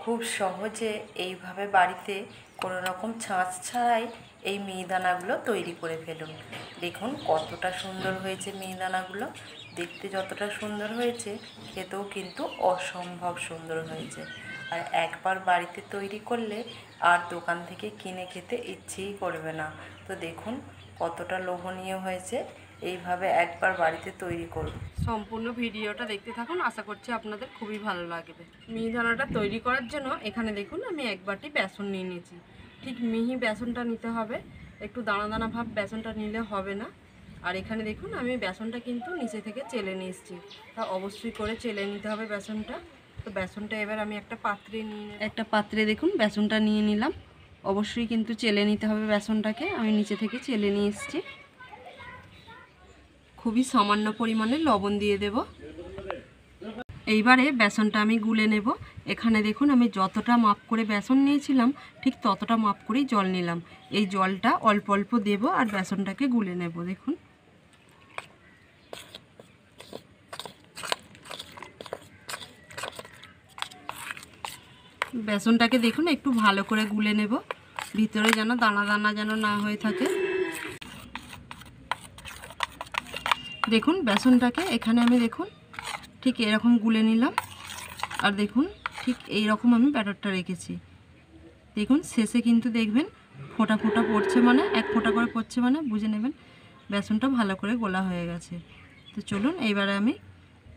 খুব সহজে এইভাবে বাড়িতে কোনো রকম ছাঁচ ছাড়াই এই মিহিদানাগুলো তৈরি করে ফেলুন। দেখুন কতটা সুন্দর হয়েছে মিহিদানাগুলো। দেখতে যতটা সুন্দর হয়েছে খেতেও কিন্তু অসম্ভব সুন্দর হয়েছে। আর একবার বাড়িতে তৈরি করলে আর দোকান থেকে কিনে খেতে ইচ্ছেই করবে না। তো দেখুন কতটা লোভনীয় হয়েছে। এইভাবে একবার বাড়িতে তৈরি করুন। সম্পূর্ণ ভিডিওটা দেখতে থাকুন, আশা করছি আপনাদের খুবই ভালো লাগবে। মিহিদানাটা তৈরি করার জন্য এখানে দেখুন আমি এক বাটি বেসন নিয়ে নিয়েছি। ঠিক মিহি বেসনটা নিতে হবে, একটু দানা দানা ভাব বেসনটা নিলে হবে না। আর এখানে দেখুন আমি বেসনটা কিন্তু নিচে থেকে চেলে নিয়ে এসেছি, তা অবশ্যই করে চেলে নিতে হবে বেসনটা। তো বেসনটা এবার আমি একটা পাত্রে দেখুন বেসনটা নিয়ে নিলাম। অবশ্যই কিন্তু চেলে নিতে হবে বেসনটাকে, আমি নিচে থেকে চেলে নিয়ে এসেছি। খুবই সামান্য পরিমাণে লবণ দিয়ে দেব। এইবারে বেসনটা আমি গুলে নেব। এখানে দেখুন আমি যতটা মাপ করে বেসন নিয়েছিলাম ঠিক ততটা মাপ করেই জল নিলাম। এই জলটা অল্প অল্প দেব আর বেসনটাকে গুলে নেব। দেখুন বেসনটাকে দেখুন একটু ভালো করে গুলে নেব, ভিতরে যেন দানা দানা যেন না হয়ে থাকে। দেখুন বেসনটাকে এখানে আমি দেখুন ঠিক এরকম গুলে নিলাম। আর দেখুন ঠিক এই রকম আমি ব্যাটারটা রেখেছি। দেখুন শেষে কিন্তু দেখবেন ফোঁটা ফোঁটা পড়ছে, মানে এক ফোঁটা করে পড়ছে, মানে বুঝে নেবেন বেসনটা ভালো করে গোলা হয়ে গেছে। তো চলুন এইবারে আমি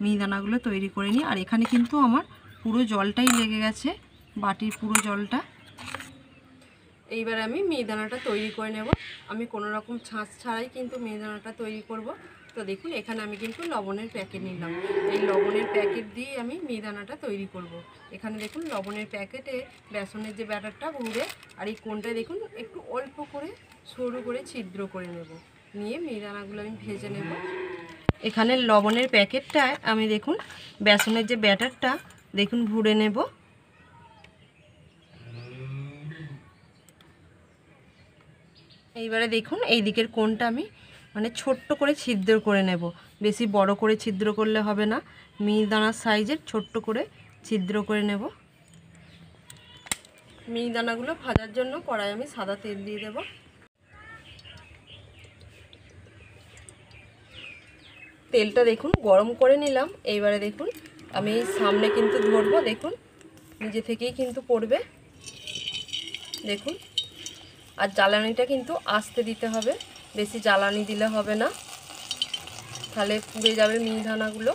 মিহিদানাগুলো তৈরি করে নিই। আর এখানে কিন্তু আমার পুরো জলটাই লেগে গেছে, বাটির পুরো জলটা। এইবারে আমি মিহিদানাটা তৈরি করে নেব। আমি কোনো রকম ছাঁচ ছাড়াই কিন্তু মিহিদানাটা তৈরি করব। তো দেখুন এখানে আমি কিন্তু লবণের প্যাকেট নিলাম। এই লবণের প্যাকেট দিয়ে আমি মিহিদানাটা তৈরি করব। এখানে দেখুন লবণের প্যাকেটে বেসনের যে ব্যাটারটা ভরে আর এই কোণটায় দেখুন একটু অল্প করে সরু করে ছিদ্র করে নেব, নিয়ে মিহিদানাগুলো আমি ভেজে নেব। এখানে লবণের প্যাকেটটায় আমি দেখুন বেসনের যে ব্যাটারটা দেখুন ভরে নেব। এইবারে দেখুন এই দিকের কোণটা আমি মানে ছোট্ট করে ছিদ্র করে নেব, বেশি বড় করে ছিদ্র করলে হবে না, মিহিদানার সাইজের ছোট্ট করে ছিদ্র করে নেব। মিহিদানাগুলো ভাজার জন্য কড়াই আমি সাদা তেল দিয়ে দেব। তেলটা দেখুন গরম করে নিলাম। এইবারে দেখুন আমি সামনে কিন্তু ধরবো, দেখুন নিজে থেকেই কিন্তু পড়বে। দেখুন আর জ্বালানিটা কিন্তু আস্তে দিতে হবে, বেশি জ্বালানি দিলে হবে না, তাহলে পুড়ে যাবে মিহিদানাগুলো।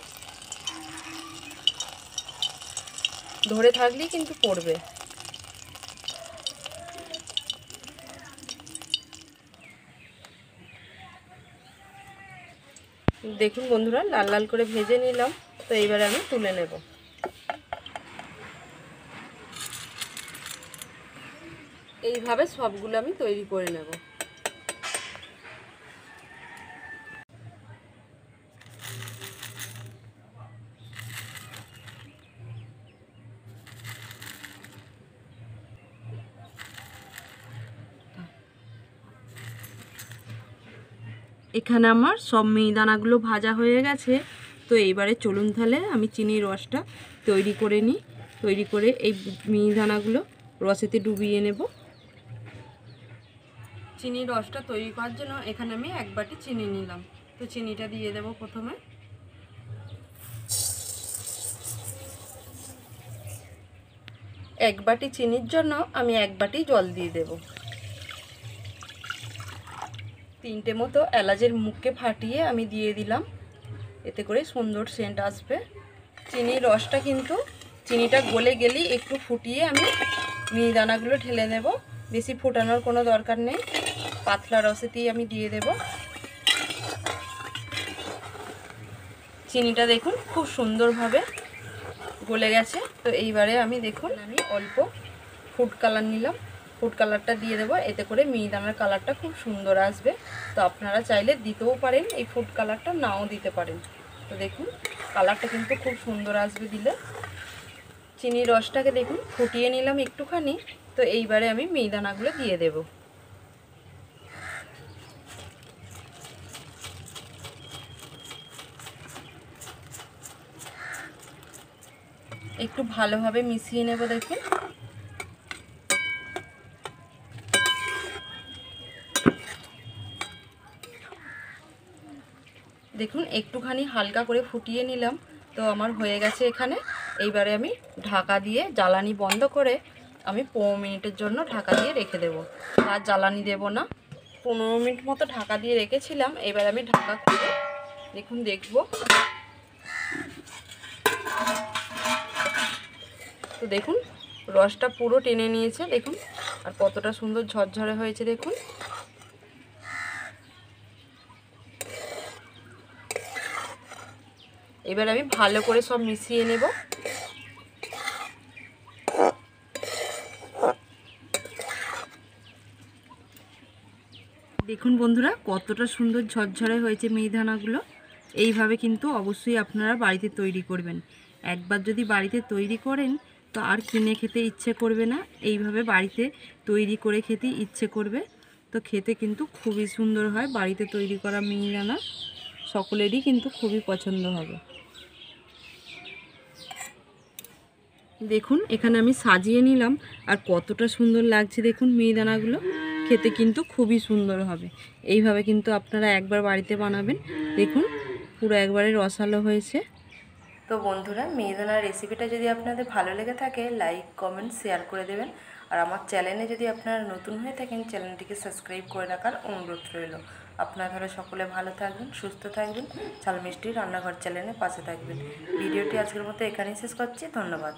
ধরে থাকলেই কিন্তু পড়বে। দেখুন বন্ধুরা লাল লাল করে ভেজে নিলাম। তো এইবারে আমি তুলে নেব। এইভাবে সবগুলো আমি তৈরি করে নেব। এখানে আমার সব মিহিদানাগুলো ভাজা হয়ে গেছে। তো এইবারে চলুন তাহলে আমি চিনির রসটা তৈরি করে নিই। তৈরি করে এই মিহিদানাগুলো রসেতে ডুবিয়ে নেব। চিনির রসটা তৈরি করার জন্য এখানে আমি এক বাটি চিনি নিলাম। তো চিনিটা দিয়ে দেব প্রথমে। এক বাটি চিনির জন্য আমি এক বাটি জল দিয়ে দেব। 3টে মতো এলাচের মুখকে ফাটিয়ে আমি দিয়ে দিলাম, এতে করে সুন্দর সেন্ট আসবে। চিনির রসটা কিন্তু চিনিটা গলে গেলেই একটু ফুটিয়ে আমি মিহিদানাগুলো ঢেলে দেব। বেশি ফোটানোর কোনো দরকার নেই, পাতলা রসেতেই আমি দিয়ে দেব। চিনিটা দেখুন খুব সুন্দরভাবে গলে গেছে। তো এইবারে আমি দেখুন আমি অল্প ফুড কালার নিলাম, ফুড কালারটা দিয়ে দেবো, এতে করে মিহিদানার কালারটা খুব সুন্দর আসবে। তো আপনারা চাইলে দিতেও পারেন এই ফুড কালারটা, নাও দিতে পারেন। তো দেখুন কালারটা কিন্তু খুব সুন্দর আসবে দিলে। চিনির রসটাকে দেখুন ফুটিয়ে নিলাম একটুখানি। তো এইবারে আমি মিহিদানাগুলো দিয়ে দেব। একটু ভালোভাবে মিশিয়ে নেব। দেখুন দেখুন একটুখানি হালকা করে ফুটিয়ে নিলাম, তো আমার হয়ে গেছে এখানে। এইবারে আমি ঢাকা দিয়ে জ্বালানি বন্ধ করে আমি 15 মিনিটের জন্য ঢাকা দিয়ে রেখে দেব। আর জ্বালানি দেব না, 15 মিনিট মতো ঢাকা দিয়ে রেখেছিলাম। এবার আমি ঢাকা খুলে দেখুন দেখব। তো দেখুন রসটা পুরো টেনে নিয়েছে দেখুন, আর কতটা সুন্দর ঝরঝরে হয়েছে দেখুন। এবার আমি ভালো করে সব মিশিয়ে নেব। দেখুন বন্ধুরা কতটা সুন্দর ঝরঝরে হয়েছে মিহিদানাগুলো। এইভাবে কিন্তু অবশ্যই আপনারা বাড়িতে তৈরি করবেন। একবার যদি বাড়িতে তৈরি করেন তো আর কিনে খেতে ইচ্ছে করবে না, এইভাবে বাড়িতে তৈরি করে খেতে ইচ্ছে করবে। তো খেতে কিন্তু খুবই সুন্দর হয় বাড়িতে তৈরি করা মিহিদানা, সকলেরই কিন্তু খুবই পছন্দ হবে। দেখুন এখানে আমি সাজিয়ে নিলাম, আর কতটা সুন্দর লাগছে দেখুন মিহিদানাগুলো। খেতে কিন্তু খুবই সুন্দর হবে। এইভাবে কিন্তু আপনারা একবার বাড়িতে বানাবেন, দেখুন পুরো একবারে রসালো হয়েছে। তো বন্ধুরা, মিহিদানার রেসিপিটা যদি আপনাদের ভালো লেগে থাকে লাইক কমেন্ট শেয়ার করে দেবেন। আর আমার চ্যানেলে যদি আপনারা নতুন হয়ে থাকেন চ্যানেলটিকে সাবস্ক্রাইব করে রাখার অনুরোধ রইল। আপনারা ঘরে সকলে ভালো থাকবেন, সুস্থ থাকবেন, ঝাল মিষ্টি রান্নাঘর চ্যানেলের পাশে থাকবেন। ভিডিওটি আজকের মতো এখানেই শেষ করছি। ধন্যবাদ।